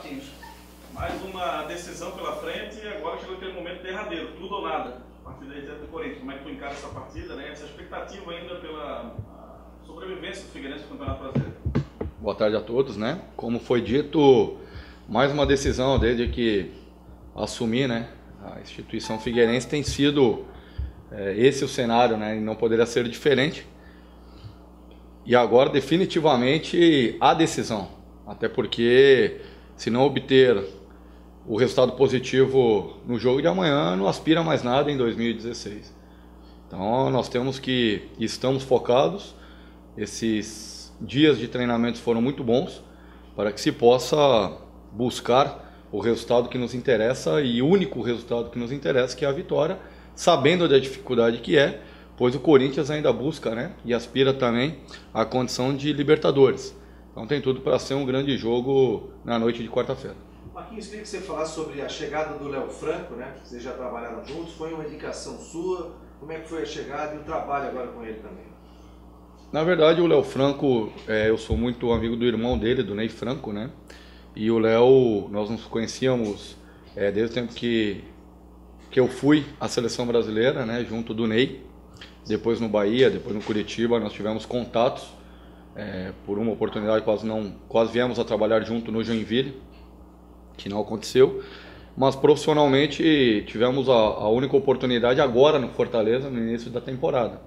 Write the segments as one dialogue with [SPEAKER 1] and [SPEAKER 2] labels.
[SPEAKER 1] Marquinhos, mais uma decisão pela frente e agora chegou aquele momento derradeiro, tudo ou nada. A partir daí do Corinthians, como é que tu encara essa partida, né? Essa expectativa ainda pela sobrevivência do Figueirense no Campeonato Brasileiro.
[SPEAKER 2] Boa tarde a todos, né? Como foi dito, mais uma decisão desde que assumi, né? A instituição figueirense tem sido esse o cenário, né? E não poderia ser diferente. E agora definitivamente a decisão, até porque se não obter o resultado positivo no jogo de amanhã, não aspira mais nada em 2016. Então nós temos que, estamos focados, esses dias de treinamento foram muito bons para que se possa buscar o resultado que nos interessa e o único resultado que nos interessa, que é a vitória, sabendo da dificuldade que é, pois o Corinthians ainda busca, né, e aspira também à condição de Libertadores. Então tem tudo para ser um grande jogo na noite de quarta-feira.
[SPEAKER 3] Marquinhos, queria que você falasse sobre a chegada do Léo Franco, né? Vocês já trabalharam juntos, foi uma indicação sua? Como é que foi a chegada e o trabalho agora com ele também?
[SPEAKER 2] Na verdade, o Léo Franco, eu sou muito amigo do irmão dele, do Ney Franco, né? E o Léo, nós nos conhecíamos desde o tempo que eu fui à seleção brasileira, né? Junto do Ney. Depois no Bahia, depois no Curitiba, nós tivemos contatos. Por uma oportunidade quase viemos a trabalhar junto no Joinville, que não aconteceu, mas profissionalmente tivemos a única oportunidade agora no Fortaleza, no início da temporada.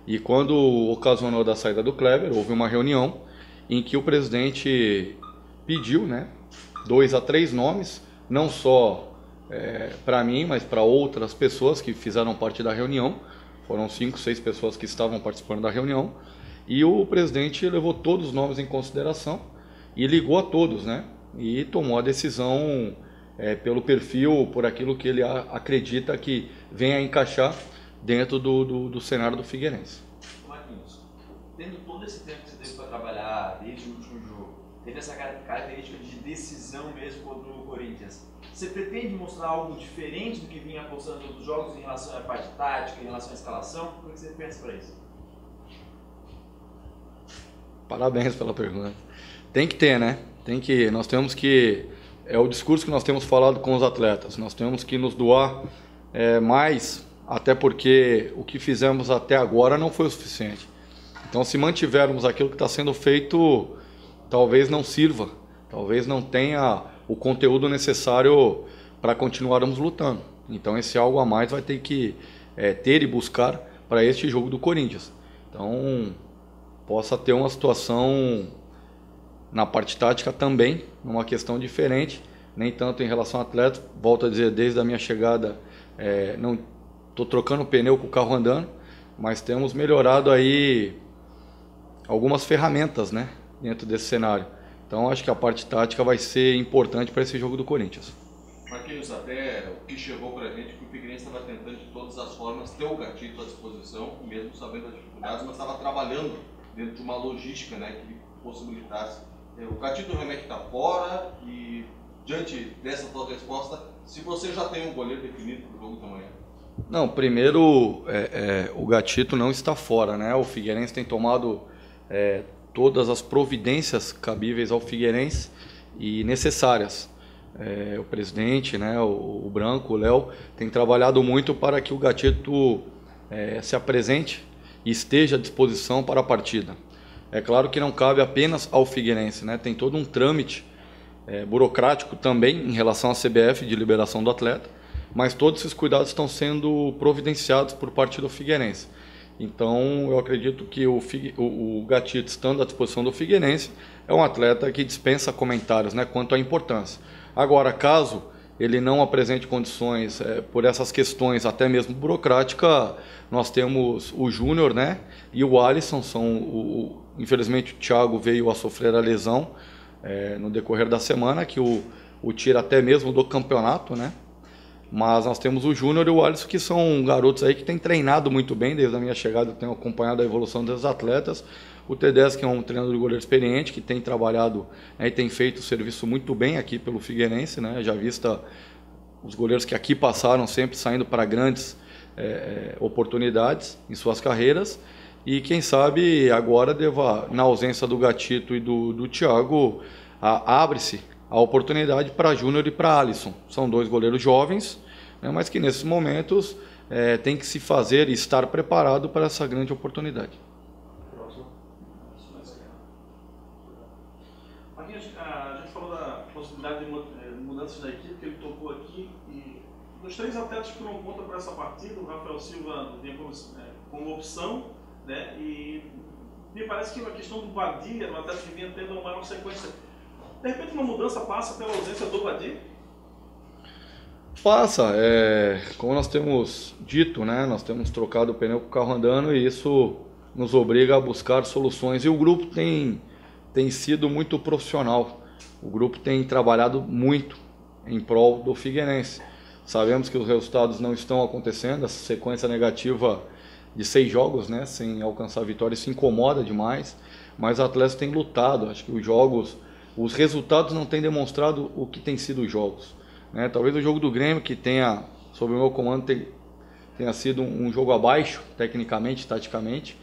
[SPEAKER 2] E quando ocasionou da saída do Kleber, houve uma reunião em que o presidente pediu, né, 2 a 3 nomes, não só para mim, mas para outras pessoas que fizeram parte da reunião. Foram 5, 6 pessoas que estavam participando da reunião. E o presidente levou todos os nomes em consideração e ligou a todos, né? E tomou a decisão pelo perfil, por aquilo que ele acredita que venha a encaixar dentro do cenário do Figueirense.
[SPEAKER 4] Marquinhos, tendo todo esse tempo que você teve para trabalhar desde o último jogo, teve essa característica de decisão mesmo contra o Corinthians, você pretende mostrar algo diferente do que vinha apostando nos jogos em relação à parte tática, em relação à escalação? Como é que você pensa para isso?
[SPEAKER 2] Parabéns pela pergunta. Tem que ter, né? Nós temos que, é o discurso que nós temos falado com os atletas, nós temos que nos doar mais, até porque o que fizemos até agora não foi o suficiente. Então, se mantivermos aquilo que está sendo feito, talvez não sirva, talvez não tenha o conteúdo necessário para continuarmos lutando. Então, esse algo a mais vai ter que ter e buscar para este jogo do Corinthians. Então, possa ter uma situação na parte tática também, numa questão diferente, nem tanto em relação a atletas. Volto a dizer, desde a minha chegada, não estou trocando pneu com o carro andando, mas temos melhorado aí algumas ferramentas, né, dentro desse cenário. Então acho que a parte tática vai ser importante para esse jogo do Corinthians.
[SPEAKER 5] Marquinhos, até o que chegou para a gente que o Figueirense estava tentando de todas as formas ter o Gatito à disposição, mesmo sabendo as dificuldades, mas estava trabalhando dentro de uma logística, né, que possibilitasse. O Gatito realmente está fora e, diante dessa tua resposta, se você já tem um goleiro definido para o jogo de amanhã?
[SPEAKER 2] Não, primeiro, o Gatito não está fora, né? O Figueirense tem tomado todas as providências cabíveis ao Figueirense e necessárias. O presidente, né, o Branco, o Léo, tem trabalhado muito para que o Gatito se apresente e esteja à disposição para a partida. É claro que não cabe apenas ao Figueirense, né? Tem todo um trâmite burocrático também em relação à CBF de liberação do atleta, mas todos esses cuidados estão sendo providenciados por parte do Figueirense. Então eu acredito que o Gatito, estando à disposição do Figueirense, é um atleta que dispensa comentários, né, quanto à importância. Agora, caso ele não apresente condições por essas questões, até mesmo burocrática, nós temos o Júnior, né, e o Alisson. Infelizmente o Thiago veio a sofrer a lesão no decorrer da semana, que o tira até mesmo do campeonato, né? Mas nós temos o Júnior e o Alisson, que são garotos aí que têm treinado muito bem. Desde a minha chegada eu tenho acompanhado a evolução dos atletas. O T10, que é um treinador de goleiro experiente, que tem trabalhado e tem feito o serviço muito bem aqui pelo Figueirense, né? Já vista os goleiros que aqui passaram sempre saindo para grandes oportunidades em suas carreiras. E quem sabe agora na ausência do Gatito e do Thiago, abre-se a oportunidade para Júnior e para Alisson. São dois goleiros jovens, né, mas que nesses momentos tem que se fazer e estar preparado para essa grande oportunidade.
[SPEAKER 1] A gente falou da possibilidade de mudanças da equipe, que ele tocou aqui, e dos 3 atletas que foram contra para essa partida, o Rafael Silva vinha como opção, né, e me parece que a questão do Badia era um atleta que vinha tendo uma maior sequência. De repente uma mudança passa pela ausência do Badia?
[SPEAKER 2] Passa, como nós temos dito, né, nós temos trocado o pneu com o carro andando e isso nos obriga a buscar soluções. E o grupo tem sido muito profissional, o grupo tem trabalhado muito em prol do Figueirense. Sabemos que os resultados não estão acontecendo, essa sequência negativa de 6 jogos, né, sem alcançar a vitória, isso incomoda demais, mas os atletas têm lutado. Acho que os resultados não têm demonstrado o que tem sido os jogos, né? Talvez o jogo do Grêmio, que tenha, sob o meu comando, tenha sido um jogo abaixo, tecnicamente, taticamente,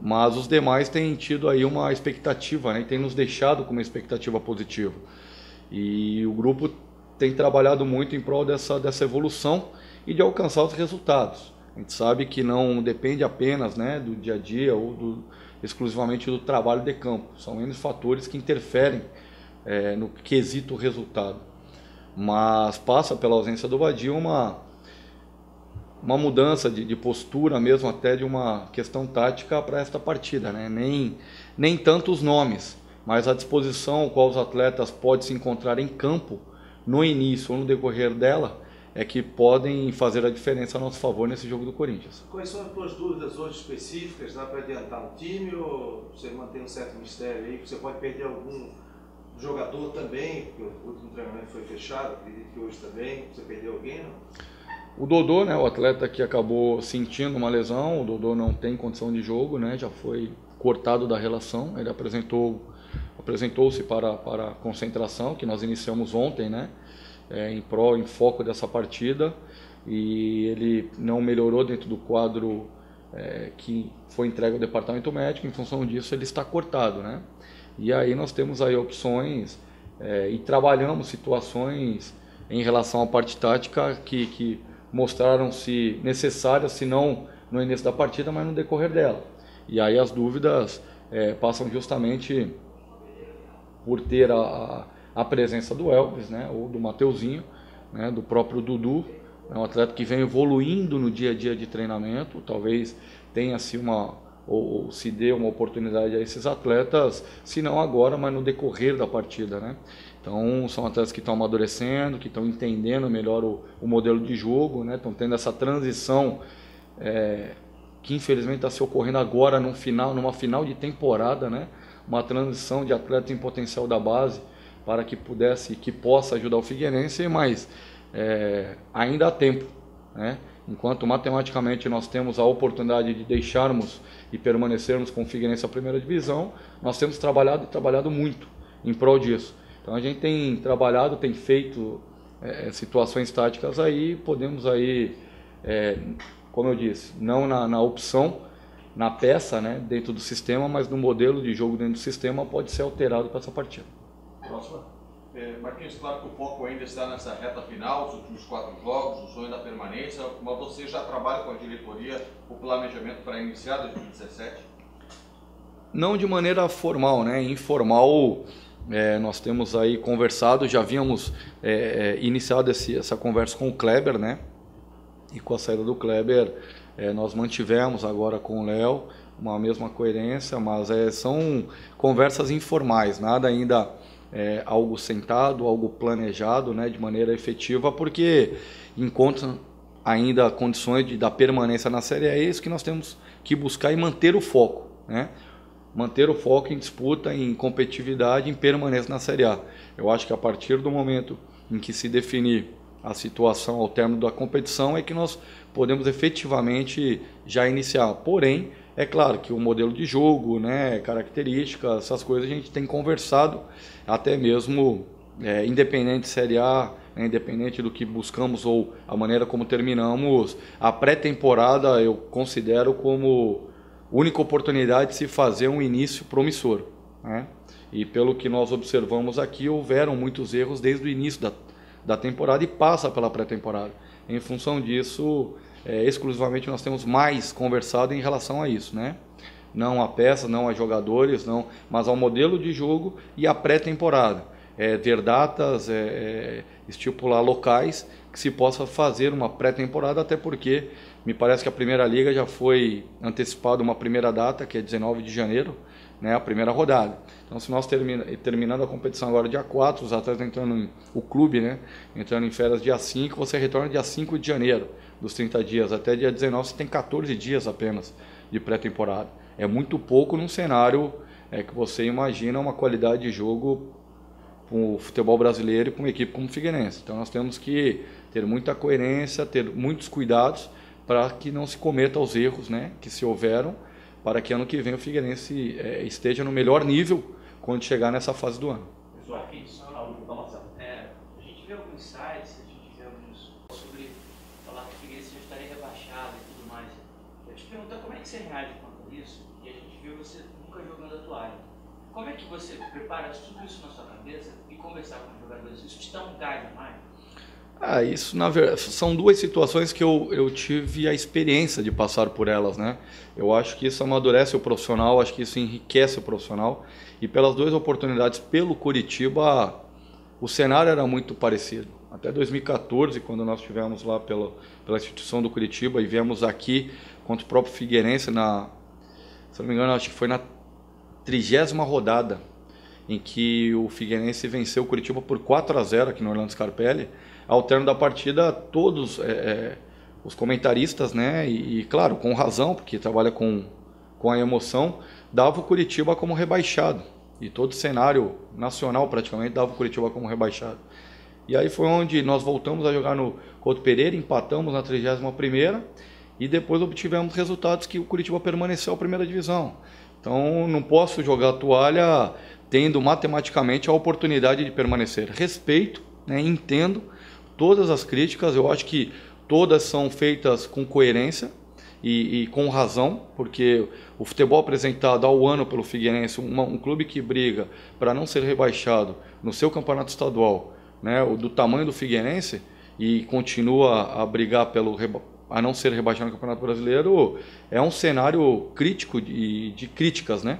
[SPEAKER 2] mas os demais têm tido aí uma expectativa, né, e tem nos deixado com uma expectativa positiva. E o grupo tem trabalhado muito em prol dessa evolução e de alcançar os resultados. A gente sabe que não depende apenas, né, do dia a dia ou exclusivamente do trabalho de campo. São N fatores que interferem no quesito resultado. Mas passa pela ausência do Badia uma mudança de postura mesmo, até de uma questão tática para esta partida, né? Nem tanto os nomes, mas a disposição com qual os atletas podem se encontrar em campo no início ou no decorrer dela é que podem fazer a diferença a nosso favor nesse jogo do Corinthians.
[SPEAKER 3] Quais são as tuas dúvidas hoje específicas? Dá para adiantar um time ou você mantém um certo mistério aí? Você pode perder algum jogador também, porque o último treinamento foi fechado, acredito que hoje também. Você perdeu alguém, não?
[SPEAKER 2] O Dodô, né, o atleta que acabou sentindo uma lesão, o Dodô não tem condição de jogo, né, já foi cortado da relação. Ele apresentou-se para a concentração, que nós iniciamos ontem, né, em foco dessa partida, e ele não melhorou dentro do quadro que foi entregue ao departamento médico. Em função disso, ele está cortado, né. E aí nós temos aí opções e trabalhamos situações em relação à parte tática que mostraram-se necessárias, se não no início da partida, mas no decorrer dela. E aí as dúvidas passam justamente por ter a presença do Elvis, né, ou do Mateuzinho, né, do próprio Dudu, um atleta que vem evoluindo no dia a dia de treinamento. Talvez tenha-se ou se dê uma oportunidade a esses atletas, se não agora, mas no decorrer da partida, né? Então são atletas que estão amadurecendo, que estão entendendo melhor o modelo de jogo, né? Estão tendo essa transição que infelizmente está se ocorrendo agora numa final de temporada, né? Uma transição de atletas em potencial da base para que possa ajudar o Figueirense, mas ainda há tempo, né? Enquanto matematicamente nós temos a oportunidade de deixarmos e permanecermos com o Figueirense na primeira divisão, nós temos trabalhado muito em prol disso. Então a gente tem trabalhado, tem feito situações táticas aí, podemos aí, como eu disse, não na opção, na peça, né, dentro do sistema, mas no modelo de jogo dentro do sistema pode ser alterado para essa partida.
[SPEAKER 5] Próxima. Marquinhos, claro que o foco ainda está nessa reta final, os últimos 4 jogos, o sonho da permanência, mas você já trabalha com a diretoria o planejamento para iniciar 2017?
[SPEAKER 2] Não de maneira formal, né? Informal, nós temos aí conversado, já havíamos iniciado essa conversa com o Kleber, né? E com a saída do Kleber, nós mantivemos agora com o Léo uma mesma coerência, mas são conversas informais, nada ainda algo sentado, algo planejado, né, de maneira efetiva, porque encontram ainda condições da permanência na Série A. É isso que nós temos que buscar e manter o foco, né? Manter o foco em disputa, em competitividade, em permanência na Série A. Eu acho que a partir do momento em que se definir a situação ao término da competição é que nós podemos efetivamente já iniciar. Porém, é claro que o modelo de jogo, né, características, essas coisas a gente tem conversado, até mesmo independente de Série A, né, independente do que buscamos ou a maneira como terminamos, a pré-temporada eu considero como única oportunidade de se fazer um início promissor, né? E pelo que nós observamos aqui, houveram muitos erros desde o início da temporada e passa pela pré-temporada. Em função disso, exclusivamente nós temos mais conversado em relação a isso, né? Não a peças, não a jogadores, não, mas ao modelo de jogo e a pré-temporada. Ver datas, estipular locais que se possa fazer uma pré-temporada, até porque me parece que a Primeira Liga já foi antecipada uma primeira data, que é 19 de janeiro, né, a primeira rodada. Então, se nós terminando a competição agora dia 4, os atletas entrando o clube, né, entrando em férias dia 5, você retorna dia 5 de janeiro, dos 30 dias, até dia 19 você tem 14 dias apenas de pré-temporada. É muito pouco num cenário que você imagina uma qualidade de jogo com o futebol brasileiro e com uma equipe como o Figueirense. Então nós temos que ter muita coerência, ter muitos cuidados para que não se cometa os erros, né, que se houveram, para que ano que vem o Figueirense esteja no melhor nível quando chegar nessa fase do ano.
[SPEAKER 6] Pessoal, aqui, a gente vê alguns sites, a gente vê alguns sobre falar que o Figueirense já estaria rebaixado e tudo mais. Eu te pergunto como é que você reage quanto a isso, e a gente viu você nunca jogando a toalha. Como é que você prepara tudo isso na sua cabeça e conversar com os jogadores? Isso te dá um gás a mais?
[SPEAKER 2] Isso na verdade são duas situações que eu tive a experiência de passar por elas, né? Eu acho que isso amadurece o profissional, acho que isso enriquece o profissional, e pelas duas oportunidades pelo Curitiba o cenário era muito parecido. Até 2014, quando nós estivemos lá pela instituição do Curitiba e viemos aqui contra o próprio Figueirense se não me engano, acho que foi na 30ª rodada, em que o Figueirense venceu o Curitiba por 4-0 aqui no Orlando Scarpelli. Ao término da partida, todos os comentaristas, né, e claro, com razão, porque trabalha com a emoção, dava o Curitiba como rebaixado. E todo o cenário nacional praticamente dava o Curitiba como rebaixado. E aí foi onde nós voltamos a jogar no Couto Pereira, empatamos na 31ª e depois obtivemos resultados que o Curitiba permaneceu à primeira divisão. Então não posso jogar a toalha tendo matematicamente a oportunidade de permanecer. Respeito, né, entendo todas as críticas, eu acho que todas são feitas com coerência e com razão, porque o futebol apresentado ao ano pelo Figueirense, um clube que briga para não ser rebaixado no seu campeonato estadual, né, do tamanho do Figueirense, e continua a brigar a não ser rebaixado no Campeonato Brasileiro, é um cenário crítico de críticas, né?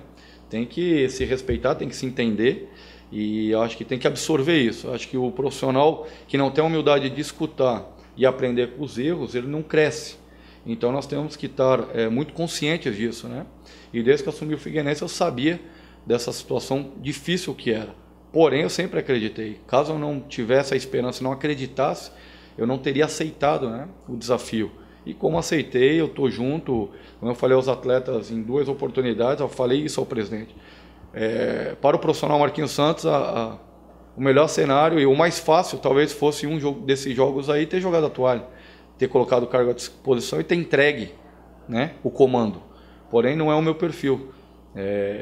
[SPEAKER 2] Tem que se respeitar, tem que se entender, e eu acho que tem que absorver isso. Eu acho que o profissional que não tem a humildade de escutar e aprender com os erros, ele não cresce. Então nós temos que estar muito conscientes disso, né? E desde que assumi o Figueirense eu sabia dessa situação difícil que era. Porém eu sempre acreditei. Caso eu não tivesse a esperança, não acreditasse, eu não teria aceitado, né, o desafio. E como aceitei, eu estou junto, como eu falei aos atletas em 2 oportunidades, eu falei isso ao presidente. Para o profissional Marquinhos Santos, o melhor cenário e o mais fácil talvez fosse um jogo desses jogos aí ter jogado a toalha, ter colocado o cargo à disposição e ter entregue, né, o comando. Porém não é o meu perfil.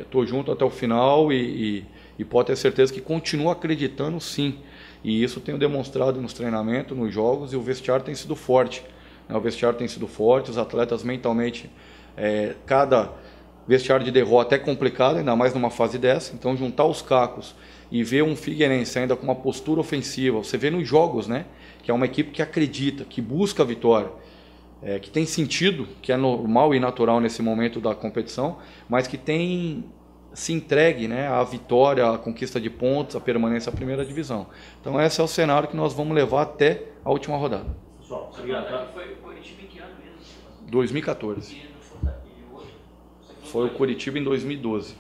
[SPEAKER 2] Estou junto até o final e pode ter certeza que continuo acreditando sim. E isso tenho demonstrado nos treinamentos, nos jogos, e o vestiário tem sido forte. O vestiário tem sido forte, os atletas mentalmente, cada vestiário de derrota é complicado, ainda mais numa fase dessa. Então juntar os cacos e ver um Figueirense ainda com uma postura ofensiva, você vê nos jogos, né, que é uma equipe que acredita, que busca a vitória, que tem sentido, que é normal e natural nesse momento da competição, mas que tem se entregue, né, à vitória, à conquista de pontos, à permanência à primeira divisão. Então esse é o cenário que nós vamos levar até a última rodada.
[SPEAKER 6] Pessoal, obrigado. Foi o Curitiba em que ano mesmo?
[SPEAKER 2] 2014. Foi o Curitiba em 2012.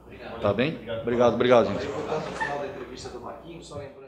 [SPEAKER 6] Obrigado.
[SPEAKER 2] Tá bem? Obrigado, gente.
[SPEAKER 3] No final da entrevista do Marquinhos, só lembrando